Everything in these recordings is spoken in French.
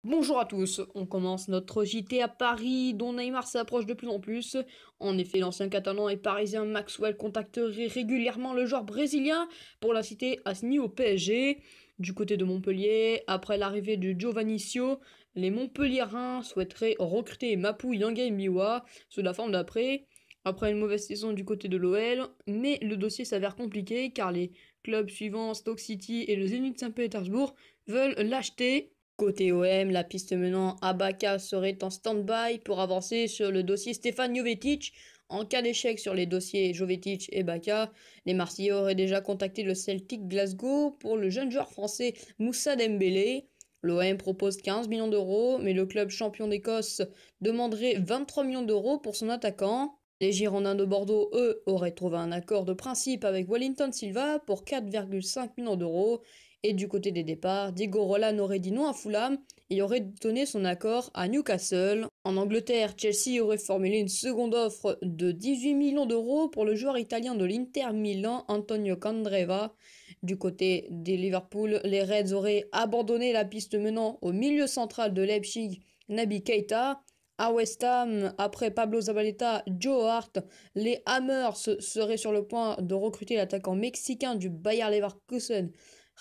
Bonjour à tous, on commence notre JT à Paris dont Neymar s'approche de plus en plus. En effet, l'ancien catalan et parisien Maxwell contacterait régulièrement le joueur brésilien pour l'inciter à signer au PSG. Du côté de Montpellier, après l'arrivée de Giovannicio, les Montpelliérains souhaiteraient recruter Mapou Yanga Mbiwa sous la forme d'après. Après une mauvaise saison du côté de l'OL, mais le dossier s'avère compliqué car les clubs suivants Stoke City et le Zénith Saint-Pétersbourg veulent l'acheter. Côté OM, la piste menant à Baca serait en stand-by pour avancer sur le dossier Stéphane Jovetic. En cas d'échec sur les dossiers Jovetic et Baca, les Marseillais auraient déjà contacté le Celtic Glasgow pour le jeune joueur français Moussa Dembélé. L'OM propose 15 millions d'euros, mais le club champion d'Écosse demanderait 23 millions d'euros pour son attaquant. Les Girondins de Bordeaux, eux, auraient trouvé un accord de principe avec Wellington Silva pour 4,5 millions d'euros. Et du côté des départs, Diego Roland aurait dit non à Fulham et aurait donné son accord à Newcastle. En Angleterre, Chelsea aurait formulé une seconde offre de 18 millions d'euros pour le joueur italien de l'Inter Milan, Antonio Candreva. Du côté des Liverpool, les Reds auraient abandonné la piste menant au milieu central de Leipzig, Naby Keita. À West Ham, après Pablo Zabaleta, Joe Hart, les Hammers seraient sur le point de recruter l'attaquant mexicain du Bayer Leverkusen,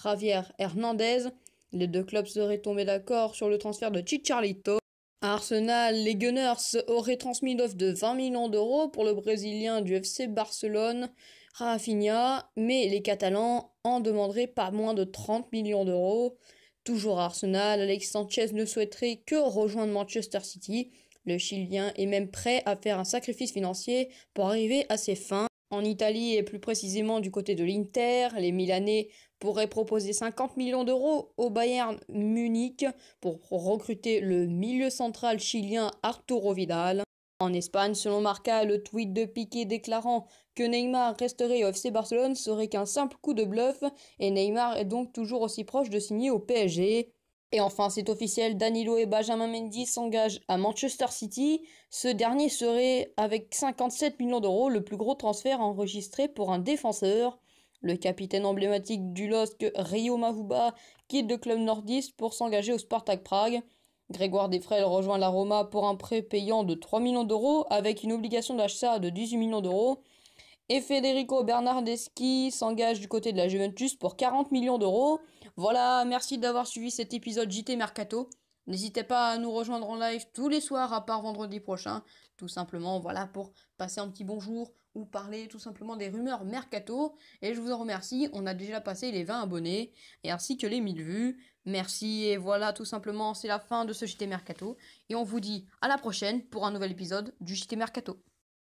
Javier Hernandez. Les deux clubs seraient tombés d'accord sur le transfert de Chicharito. À Arsenal, les Gunners auraient transmis une offre de 20 millions d'euros pour le Brésilien du FC Barcelone, Rafinha, mais les Catalans en demanderaient pas moins de 30 millions d'euros. Toujours à Arsenal, Alex Sanchez ne souhaiterait que rejoindre Manchester City. Le Chilien est même prêt à faire un sacrifice financier pour arriver à ses fins. En Italie et plus précisément du côté de l'Inter, les Milanais pourraient proposer 50 millions d'euros au Bayern Munich pour recruter le milieu central chilien Arturo Vidal. En Espagne, selon Marca, le tweet de Piqué déclarant que Neymar resterait au FC Barcelone serait qu'un simple coup de bluff et Neymar est donc toujours aussi proche de signer au PSG. Et enfin, c'est officiel, Danilo et Benjamin Mendy s'engagent à Manchester City. Ce dernier serait, avec 57 millions d'euros, le plus gros transfert enregistré pour un défenseur. Le capitaine emblématique du LOSC, Rio Mavuba, quitte le club nordiste pour s'engager au Spartak Prague. Grégoire Defrel rejoint la Roma pour un prêt payant de 3 millions d'euros avec une obligation d'achat de 18 millions d'euros. Et Federico Bernardeschi s'engage du côté de la Juventus pour 40 millions d'euros. Voilà, merci d'avoir suivi cet épisode JT Mercato. N'hésitez pas à nous rejoindre en live tous les soirs à part vendredi prochain. Tout simplement, voilà, pour passer un petit bonjour ou parler tout simplement des rumeurs Mercato. Et je vous en remercie, on a déjà passé les 20 abonnés et ainsi que les 1000 vues. Merci et voilà, tout simplement, c'est la fin de ce JT Mercato. Et on vous dit à la prochaine pour un nouvel épisode du JT Mercato.